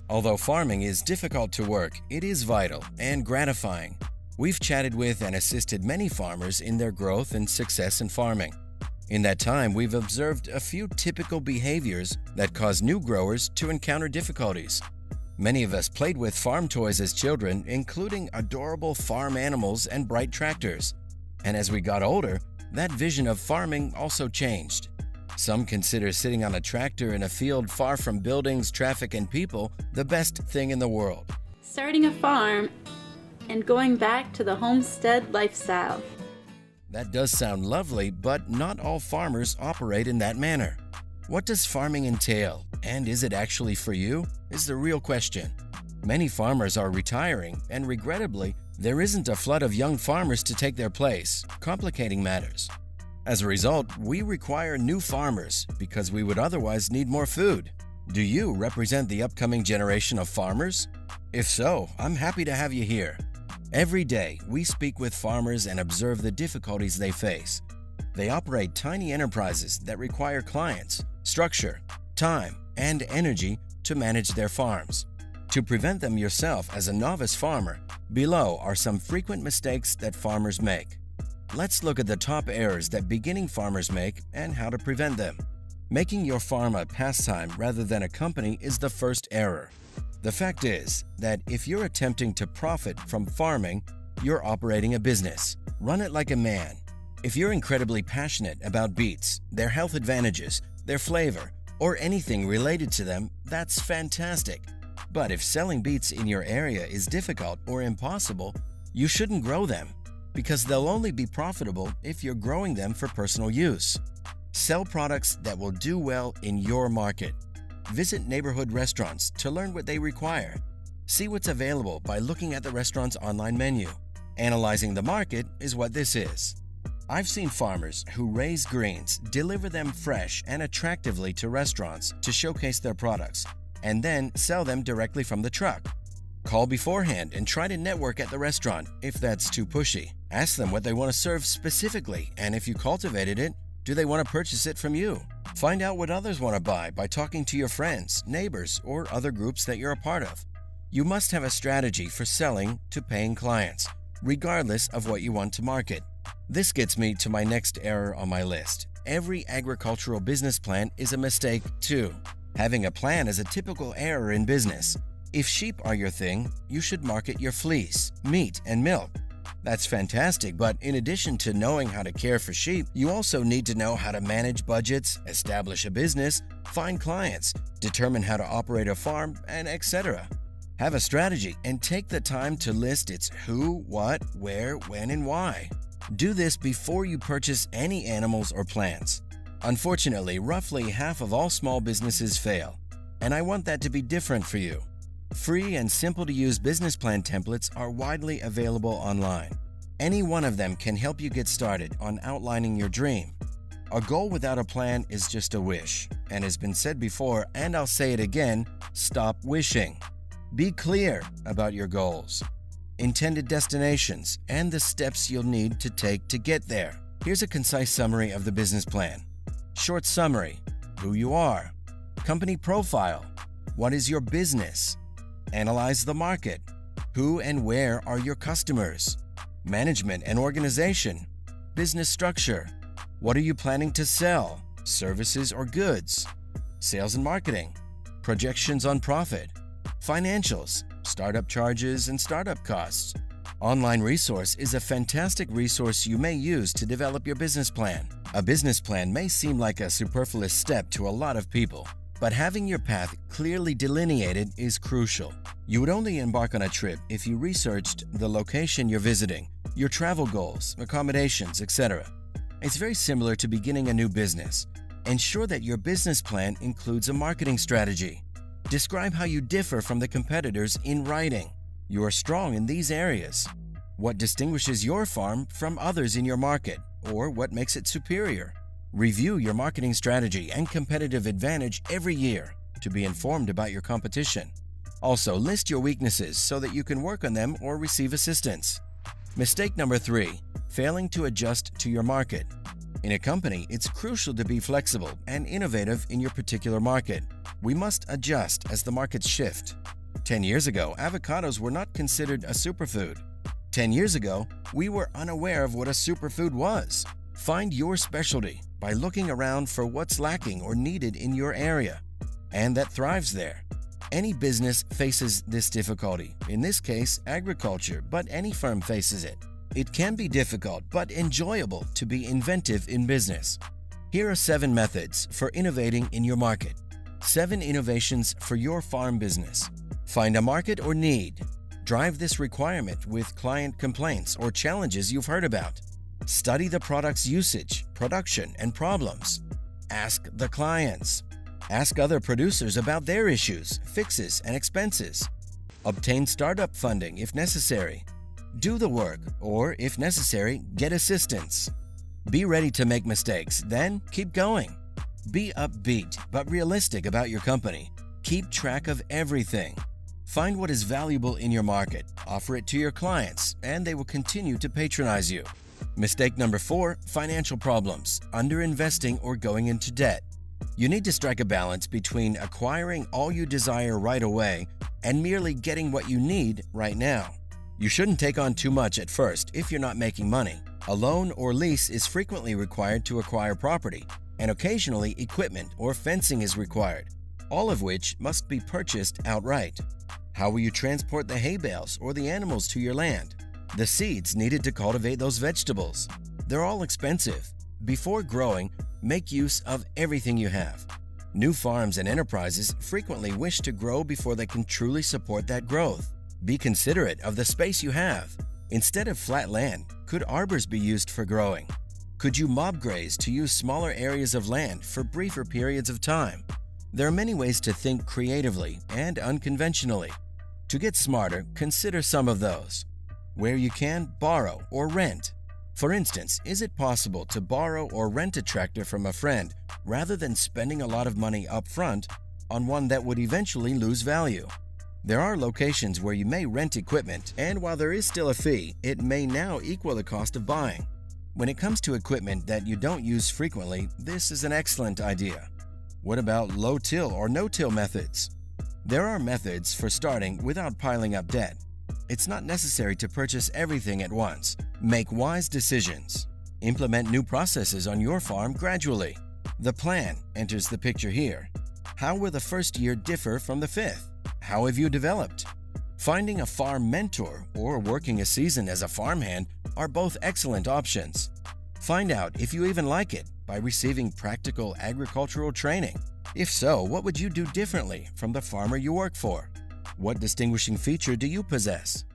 Although farming is difficult to work, it is vital and gratifying. We've chatted with and assisted many farmers in their growth and success in farming. In that time, we've observed a few typical behaviors that cause new growers to encounter difficulties. Many of us played with farm toys as children, including adorable farm animals and bright tractors. And as we got older, that vision of farming also changed. Some consider sitting on a tractor in a field far from buildings, traffic, and people the best thing in the world. Starting a farm and going back to the homestead lifestyle. That does sound lovely, but not all farmers operate in that manner. What does farming entail, and is it actually for you, is the real question. Many farmers are retiring, and regrettably, there isn't a flood of young farmers to take their place, complicating matters. As a result, we require new farmers because we would otherwise need more food. Do you represent the upcoming generation of farmers? If so, I'm happy to have you here. Every day, we speak with farmers and observe the difficulties they face. They operate tiny enterprises that require clients, structure, time, and energy to manage their farms. To prevent them yourself as a novice farmer, below are some frequent mistakes that farmers make. Let's look at the top errors that beginning farmers make and how to prevent them. Making your farm a pastime rather than a company is the first error. The fact is that if you're attempting to profit from farming, you're operating a business. Run it like a man. If you're incredibly passionate about beets, their health advantages, their flavor, or anything related to them, that's fantastic. But if selling beets in your area is difficult or impossible, you shouldn't grow them, because they'll only be profitable if you're growing them for personal use. Sell products that will do well in your market. Visit neighborhood restaurants to learn what they require. See what's available by looking at the restaurant's online menu. Analyzing the market is what this is. I've seen farmers who raise greens, deliver them fresh and attractively to restaurants to showcase their products, and then sell them directly from the truck. Call beforehand and try to network at the restaurant if that's too pushy. Ask them what they want to serve specifically, and if you cultivated it, do they want to purchase it from you? Find out what others want to buy by talking to your friends, neighbors, or other groups that you're a part of. You must have a strategy for selling to paying clients, regardless of what you want to market. This gets me to my next error on my list. Every agricultural business plan is a mistake too. Having a plan is a typical error in business. If sheep are your thing, you should market your fleece, meat, and milk. That's fantastic, but in addition to knowing how to care for sheep, you also need to know how to manage budgets, establish a business, find clients, determine how to operate a farm, and etc. Have a strategy and take the time to list its who, what, where, when, and why. Do this before you purchase any animals or plants. Unfortunately, roughly half of all small businesses fail, and I want that to be different for you. Free and simple-to-use business plan templates are widely available online. Any one of them can help you get started on outlining your dream. A goal without a plan is just a wish, and has been said before, and I'll say it again, stop wishing. Be clear about your goals, intended destinations, and the steps you'll need to take to get there. Here's a concise summary of the business plan. Short summary: who you are, company profile, what is your business, analyze the market, who and where are your customers, management and organization, business structure, what are you planning to sell, services or goods, sales and marketing, projections on profit, financials, startup charges and startup costs. Online Resource is a fantastic resource you may use to develop your business plan. A business plan may seem like a superfluous step to a lot of people, but having your path clearly delineated is crucial. You would only embark on a trip if you researched the location you're visiting, your travel goals, accommodations, etc. It's very similar to beginning a new business. Ensure that your business plan includes a marketing strategy. Describe how you differ from the competitors in writing. You are strong in these areas. What distinguishes your farm from others in your market, or what makes it superior? Review your marketing strategy and competitive advantage every year to be informed about your competition. Also, list your weaknesses so that you can work on them or receive assistance. Mistake number 3, failing to adjust to your market. In a company, it's crucial to be flexible and innovative in your particular market. We must adjust as the markets shift. 10 years ago, avocados were not considered a superfood. 10 years ago, we were unaware of what a superfood was. Find your specialty by looking around for what's lacking or needed in your area, and that thrives there. Any business faces this difficulty, in this case, agriculture, but any firm faces it. It can be difficult but enjoyable to be inventive in business. Here are 7 methods for innovating in your market. 7 innovations for your farm business. Find a market or need. Drive this requirement with client complaints or challenges you've heard about. Study the product's usage, production, and problems. Ask the clients. Ask other producers about their issues, fixes, and expenses. Obtain startup funding if necessary. Do the work, or if necessary, get assistance. Be ready to make mistakes, then keep going. Be upbeat but realistic about your company. Keep track of everything. Find what is valuable in your market, offer it to your clients, and they will continue to patronize you. Mistake number 4, financial problems, underinvesting or going into debt. You need to strike a balance between acquiring all you desire right away and merely getting what you need right now. You shouldn't take on too much at first if you're not making money. A loan or lease is frequently required to acquire property, and occasionally equipment or fencing is required, all of which must be purchased outright. How will you transport the hay bales or the animals to your land? The seeds needed to cultivate those vegetables. They're all expensive. Before growing, make use of everything you have. New farms and enterprises frequently wish to grow before they can truly support that growth. Be considerate of the space you have. Instead of flat land, could arbors be used for growing? Could you mob graze to use smaller areas of land for briefer periods of time? There are many ways to think creatively and unconventionally. To get smarter, consider some of those. Where you can, borrow or rent. For instance, is it possible to borrow or rent a tractor from a friend rather than spending a lot of money up front on one that would eventually lose value? There are locations where you may rent equipment, and while there is still a fee, it may now equal the cost of buying. When it comes to equipment that you don't use frequently, this is an excellent idea. What about low-till or no-till methods? There are methods for starting without piling up debt. It's not necessary to purchase everything at once. Make wise decisions. Implement new processes on your farm gradually. The plan enters the picture here. How will the first year differ from the 5th? How have you developed? Finding a farm mentor or working a season as a farmhand are both excellent options. Find out if you even like it by receiving practical agricultural training. If so, what would you do differently from the farmer you work for? What distinguishing feature do you possess?